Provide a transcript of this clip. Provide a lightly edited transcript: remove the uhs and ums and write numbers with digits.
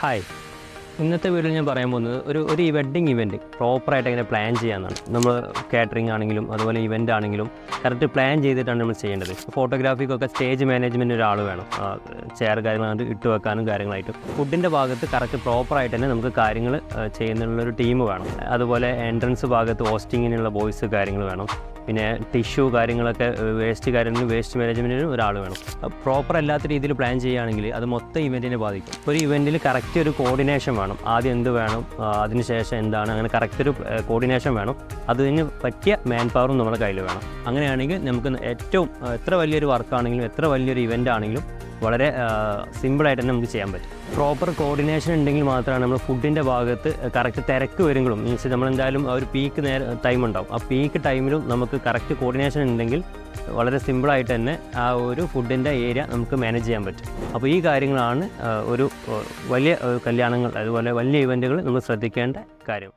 Hi, ഇന്നത്തെ വീഡിയോയിൽ ഞാൻ പറയാൻ പോകുന്നത് ഒരു വെഡ്ഡിങ് ഇവൻറ്റ് പ്രോപ്പറായിട്ട് എങ്ങനെ പ്ലാൻ ചെയ്യാമെന്നാണ്. നമ്മൾ കാറ്ററിംഗ് ആണെങ്കിലും അതുപോലെ ഇവൻ്റ് ആണെങ്കിലും കറക്റ്റ് പ്ലാൻ ചെയ്തിട്ടാണ് നമ്മൾ ചെയ്യേണ്ടത്. ഫോട്ടോഗ്രാഫിക്കൊക്കെ സ്റ്റേജ് മാനേജ്മെൻറ്റ് ഒരാൾ വേണം, ചെയർ കാര്യങ്ങളായിട്ട് ഇട്ട് വെക്കാനും കാര്യങ്ങളായിട്ടും. ഫുഡിൻ്റെ ഭാഗത്ത് കറക്റ്റ് പ്രോപ്പറായിട്ട് തന്നെ നമുക്ക് കാര്യങ്ങൾ ചെയ്യുന്നതിനുള്ളൊരു ടീം വേണം. അതുപോലെ എൻട്രൻസ് ഭാഗത്ത് ഹോസ്റ്റിങ്ങിനുള്ള ബോയ്സ് കാര്യങ്ങൾ വേണം. പിന്നെ ടിഷ്യൂ കാര്യങ്ങളൊക്കെ വേസ്റ്റ് മാനേജ്മെൻറ്റിനും ഒരാൾ വേണം. പ്രോപ്പർ അല്ലാത്ത രീതിയിൽ പ്ലാൻ ചെയ്യുകയാണെങ്കിൽ അത് മൊത്തം ഇവൻറ്റിനെ ബാധിക്കും. ഒരു ഇവൻറ്റിൽ കറക്റ്റ് ഒരു കോർഡിനേഷൻ വേണം. ആദ്യം എന്ത് വേണം, അതിനുശേഷം എന്താണ്, അങ്ങനെ കറക്റ്റ് ഒരു കോർഡിനേഷൻ വേണം. അതിന് പറ്റിയ മാൻ പവറും നമ്മുടെ കയ്യിൽ വേണം. അങ്ങനെയാണെങ്കിൽ നമുക്ക് എത്ര വലിയൊരു വർക്കാണെങ്കിലും എത്ര വലിയൊരു ഇവൻ്റ് ആണെങ്കിലും വളരെ സിമ്പിളായിട്ട് തന്നെ നമുക്ക് ചെയ്യാൻ പറ്റും. പ്രോപ്പർ കോർഡിനേഷൻ ഉണ്ടെങ്കിൽ മാത്രമാണ് നമ്മൾ ഫുഡിൻ്റെ ഭാഗത്ത് കറക്റ്റ് തിരക്ക് വരുമ്പോഴും മീൻസ് നമ്മളെന്തായാലും ആ ഒരു പീക്ക് ടൈം ഉണ്ടാവും. ആ പീക്ക് ടൈമിലും നമുക്ക് കറക്റ്റ് കോർഡിനേഷൻ ഉണ്ടെങ്കിൽ വളരെ സിമ്പിളായിട്ട് തന്നെ ആ ഒരു ഫുഡിൻ്റെ ഏരിയ നമുക്ക് മാനേജ് ചെയ്യാൻ പറ്റും. അപ്പോൾ ഈ കാര്യങ്ങളാണ് ഒരു വലിയ കല്യാണങ്ങൾ അതുപോലെ വലിയ ഇവൻറ്റുകൾ നമ്മൾ ശ്രദ്ധിക്കേണ്ട കാര്യം.